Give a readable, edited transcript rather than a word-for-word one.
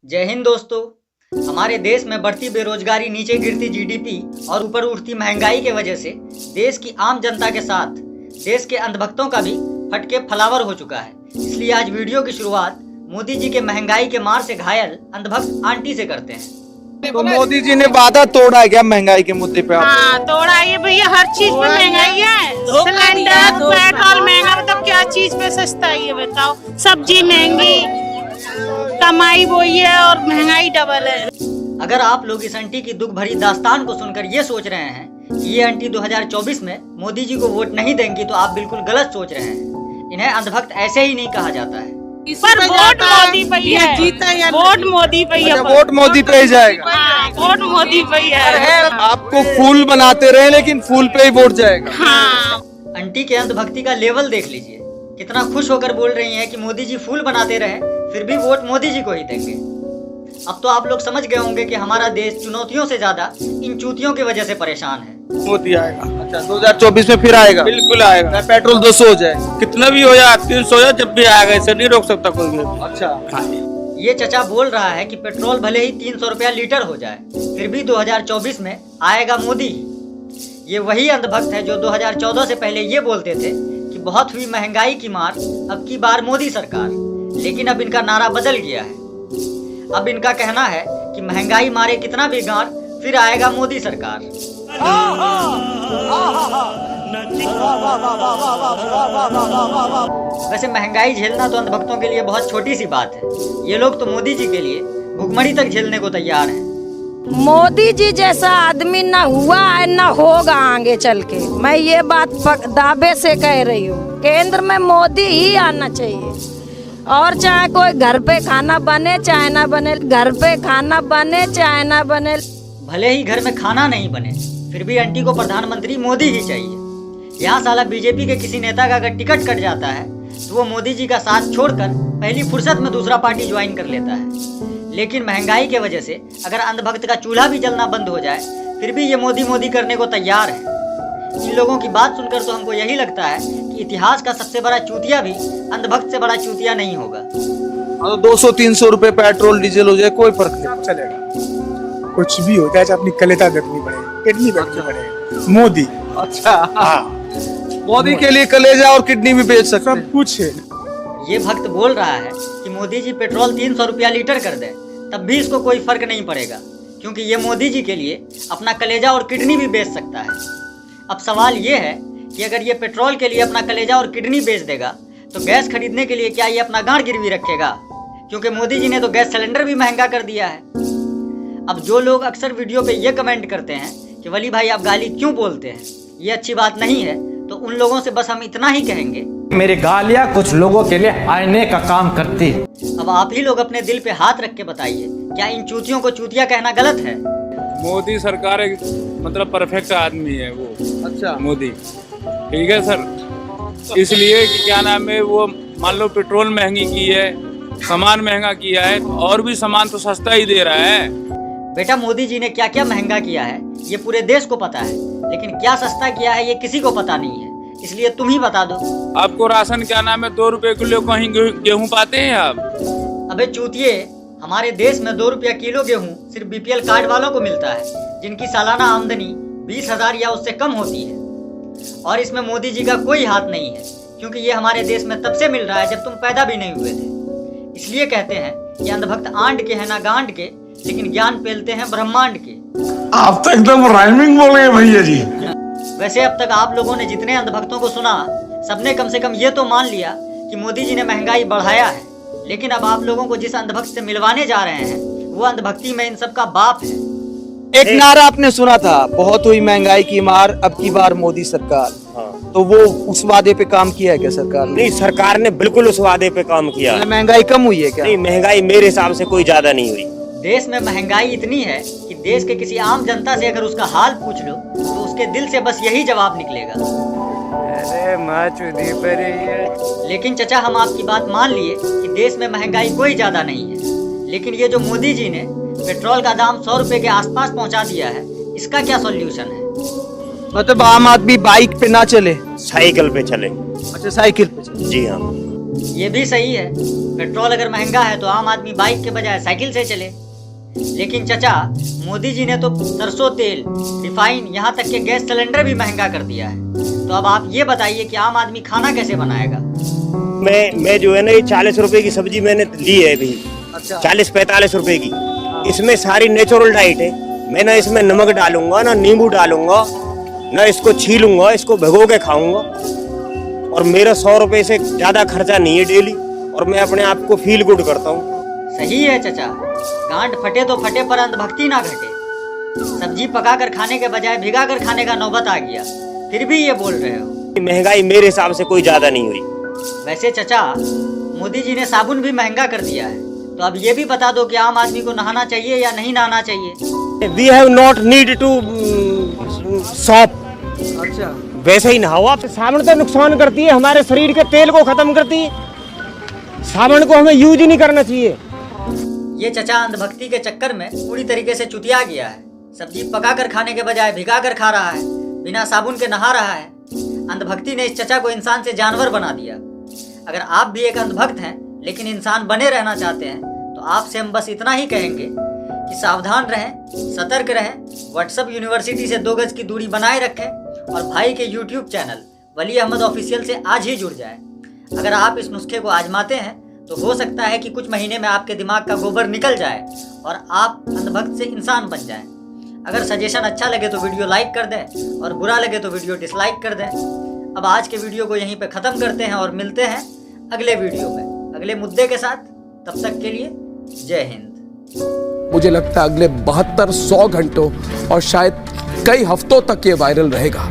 जय हिंद दोस्तों। हमारे देश में बढ़ती बेरोजगारी, नीचे गिरती जीडीपी और ऊपर उठती महंगाई के वजह से देश की आम जनता के साथ देश के अंधभक्तों का भी फटके फलावर हो चुका है। इसलिए आज वीडियो की शुरुआत मोदी जी के महंगाई के मार से घायल अंधभक्त आंटी से करते हैं। तो मोदी जी ने वादा तोड़ा है क्या महंगाई के मुद्दे पे? हाँ, तोड़ा है भैया, हर चीज पे महंगाई है। सिलेंडर, पेट्रोल महंगा, तो क्या चीज पे सस्ता है ये बताओ। सब्जी महंगी, कमाई वही है और महंगाई डबल है। अगर आप लोग इस आंटी की दुख भरी दास्तान को सुनकर ये सोच रहे हैं कि ये आंटी 2024 में मोदी जी को वोट नहीं देंगी, तो आप बिल्कुल गलत सोच रहे हैं। इन्हें अंधभक्त ऐसे ही नहीं कहा जाता है। पर वोट मोदी पे ही है, वोट मोदी पे ही है। वोट मोदी पे ही जाएगा। हाँ, वोट मोदी पे ही है। आपको फूल बनाते रहे लेकिन फूल पे ही वोट जाएगा। हाँ, आंटी के अंधभक्ति का लेवल देख लीजिए, कितना खुश होकर बोल रही हैं कि मोदी जी फूल बनाते रहे, फिर भी वोट मोदी जी को ही देंगे। अब तो आप लोग समझ गए होंगे कि हमारा देश चुनौतियों से ज्यादा इन चूतियों की वजह से परेशान है। मोदी आएगा। अच्छा, 2024 में फिर आएगा? बिल्कुल आएगा। पेट्रोल 200 हो जाए, कितना भी हो जाए, 300 हो जाए, जब भी आएगा, इसे नहीं रोक सकता कोई भी। अच्छा, ये चचा बोल रहा है कि पेट्रोल भले ही 300 रुपया लीटर हो जाए, फिर भी 2024 में आएगा मोदी। ये वही अंधभक्त है जो 2014 से पहले ये बोलते थे कि बहुत हुई महंगाई की मार, अब की बार मोदी सरकार। लेकिन अब इनका नारा बदल गया है। अब इनका कहना है कि महंगाई मारे कितना भी गार, फिर आएगा मोदी सरकार। वैसे महंगाई झेलना तो अंधभक्तों के लिए बहुत छोटी सी बात है। ये लोग तो मोदी जी के लिए भुखमरी तक झेलने को तैयार हैं। मोदी जी जैसा आदमी न हुआ है न होगा आगे चल के। मैं ये बात दावे से कह रही हूँ, केंद्र में मोदी ही आना चाहिए। और चाहे कोई घर पे खाना बने चाहे ना बने, घर पे खाना बने चाहे ना बने, भले ही घर में खाना नहीं बने, फिर भी आंटी को प्रधानमंत्री मोदी ही चाहिए। यहाँ साला बीजेपी के किसी नेता का अगर टिकट कट जाता है तो वो मोदी जी का साथ छोड़कर पहली फुर्सत में दूसरा पार्टी ज्वाइन कर लेता है। लेकिन महंगाई के वजह से अगर अंधभक्त का चूल्हा भी जलना बंद हो जाए, फिर भी ये मोदी मोदी करने को तैयार है। इन लोगों की बात सुनकर तो हमको यही लगता है कि इतिहास का सबसे बड़ा चूतिया भी अंधभक्त से बड़ा चूतिया नहीं होगा। 200-300 रुपए पेट्रोल डीजल हो जाए, कोई फर्क नहीं चलेगा। कुछ भी होता है, अपनी कलेजा करनी पड़ेगी, किडनी बेचनी पड़ेगी। मोदी। अच्छा, हाँ, मोदी के लिए कलेजा और किडनी भी बेच सकते हैं। सब कुछ है। ये भक्त बोल रहा है कि मोदी जी पेट्रोल 300 रुपया लीटर कर दे, तब भी इसको कोई फर्क नहीं पड़ेगा, क्योंकि ये मोदी जी के लिए अपना कलेजा और किडनी भी बेच सकता है। अब सवाल ये है कि अगर ये पेट्रोल के लिए अपना कलेजा और किडनी बेच देगा, तो गैस खरीदने के लिए क्या ये अपना गांड गिरवी रखेगा? क्योंकि मोदी जी ने तो गैस सिलेंडर भी महंगा कर दिया है। अब जो लोग अक्सर वीडियो पे ये कमेंट करते हैं कि वली भाई आप गाली क्यों बोलते हैं, ये अच्छी बात नहीं है, तो उन लोगों से बस हम इतना ही कहेंगे, मेरी गालियां कुछ लोगों के लिए आईने का काम करती है। अब आप ही लोग अपने दिल पे हाथ रख के बताइए, क्या इन चूतियों को चूतिया कहना गलत है? मोदी सरकार एक मतलब परफेक्ट आदमी है वो। अच्छा, मोदी ठीक है सर, इसलिए कि क्या नाम है, वो मान लो पेट्रोल महंगी की है, सामान महंगा किया है, और भी सामान तो सस्ता ही दे रहा है। बेटा, मोदी जी ने क्या क्या महंगा किया है ये पूरे देश को पता है, लेकिन क्या सस्ता किया है ये किसी को पता नहीं है। इसलिए तुम ही बता दो। आपको राशन क्या नाम है 2 रुपए किलो कहीं गेहूँ पाते हैं आप? अबे चूतिए, हमारे देश में 2 रुपया किलो गेहूँ सिर्फ बीपीएल कार्ड वालों को मिलता है, जिनकी सालाना आमदनी 20,000 या उससे कम होती है। और इसमें मोदी जी का कोई हाथ नहीं है, क्योंकि ये हमारे देश में तब से मिल रहा है जब तुम पैदा भी नहीं हुए थे। इसलिए कहते हैं कि अंधभक्त आंट के है ना गांड के, लेकिन ज्ञान पेलते हैं ब्रह्मांड के। आप तो एकदम राइमिंग बोल रहे हैं भैया जी। वैसे अब तक आप लोगों ने जितने अंधभक्तों को सुना, सबने कम से कम ये तो मान लिया कि मोदी जी ने महंगाई बढ़ाया है। लेकिन अब आप लोगों को जिस अंधभक्त से मिलवाने जा रहे हैं, वो अंधभक्ति में इन सब का बाप है। एक नारा आपने सुना था, बहुत हुई महंगाई की मार, अब की बार मोदी सरकार। तो वो उस वादे पे काम किया है क्या सरकार ने? नहीं, सरकार ने बिल्कुल उस वादे पे काम किया। महंगाई कम हुई है क्या? नहीं, महंगाई मेरे हिसाब से कोई ज्यादा नहीं हुई। देश में महंगाई इतनी है कि देश के किसी आम जनता से अगर उसका हाल पूछ लो, तो उसके दिल से बस यही जवाब निकलेगा, अरे माँ चुदी पर है। लेकिन चचा, हम आपकी बात मान लिए कि देश में महंगाई कोई ज्यादा नहीं है, लेकिन ये जो मोदी जी ने पेट्रोल का दाम 100 रुपए के आसपास पहुंचा दिया है, इसका क्या सॉल्यूशन है? मतलब आम आदमी बाइक पे ना चले, साइकिल पे चले। अच्छा, साइकिल पे चले। जी हाँ। ये भी सही है, पेट्रोल अगर महंगा है तो आम आदमी बाइक के बजाय साइकिल से चले। लेकिन चचा, मोदी जी ने तो सरसों तेल, रिफाइन, यहाँ तक के गैस सिलेंडर भी महंगा कर दिया है। तो अब आप ये बताइए कि आम आदमी खाना कैसे बनाएगा? मैं जो है ना, ये 40 रुपए की सब्जी मैंने ली है अभी। अच्छा। 40-45 रुपए की। इसमें सारी नेचुरल डाइट है। मैं ना इसमें नमक डालूंगा, ना नींबू डालूंगा, ना इसको छीलूंगा, इसको भिगो के खाऊंगा। और मेरा 100 रुपए से ज्यादा खर्चा नहीं है डेली, और मैं अपने आप को फील गुड करता हूँ। सही है चचा, गांठ फटे तो फटे पर अंधभक्ति ना घटे। सब्जी पका कर खाने के बजाय भिगा कर खाने का नौबत आ गया, फिर भी ये बोल रहे हो। महंगाई मेरे हिसाब से कोई ज्यादा नहीं हुई। वैसे चचा, मोदी जी ने साबुन भी महंगा कर दिया है, तो अब ये भी बता दो कि आम आदमी को नहाना चाहिए या नहीं नहाना चाहिए? We have not need to soap. अच्छा। वैसे ही नहाओ आप। साबुन तो नुकसान करती है, हमारे शरीर के तेल को खत्म करती है। साबुन को हमें यूज ही नहीं करना चाहिए। ये चचा अंधभक्ति के चक्कर में पूरी तरीके से चुतिया गया है। सब्जी पका कर खाने के बजाय भिगा कर खा रहा है, बिना साबुन के नहा रहा है। अंधभक्ति ने इस चचा को इंसान से जानवर बना दिया। अगर आप भी एक अंधभक्त हैं लेकिन इंसान बने रहना चाहते हैं, तो आपसे हम बस इतना ही कहेंगे कि सावधान रहें, सतर्क रहें, व्हाट्सएप यूनिवर्सिटी से 2 गज की दूरी बनाए रखें और भाई के यूट्यूब चैनल वली अहमद ऑफिशियल से आज ही जुड़ जाएं। अगर आप इस नुस्खे को आजमाते हैं तो हो सकता है कि कुछ महीने में आपके दिमाग का गोबर निकल जाए और आप अंधभक्त से इंसान बन जाएं। अगर सजेशन अच्छा लगे तो वीडियो लाइक कर दें और बुरा लगे तो वीडियो डिसलाइक कर दें। अब आज के वीडियो को यहीं पे ख़त्म करते हैं और मिलते हैं अगले वीडियो में अगले मुद्दे के साथ। तब तक के लिए जय हिंद। मुझे लगता है अगले 72-100 घंटों और शायद कई हफ्तों तक ये वायरल रहेगा।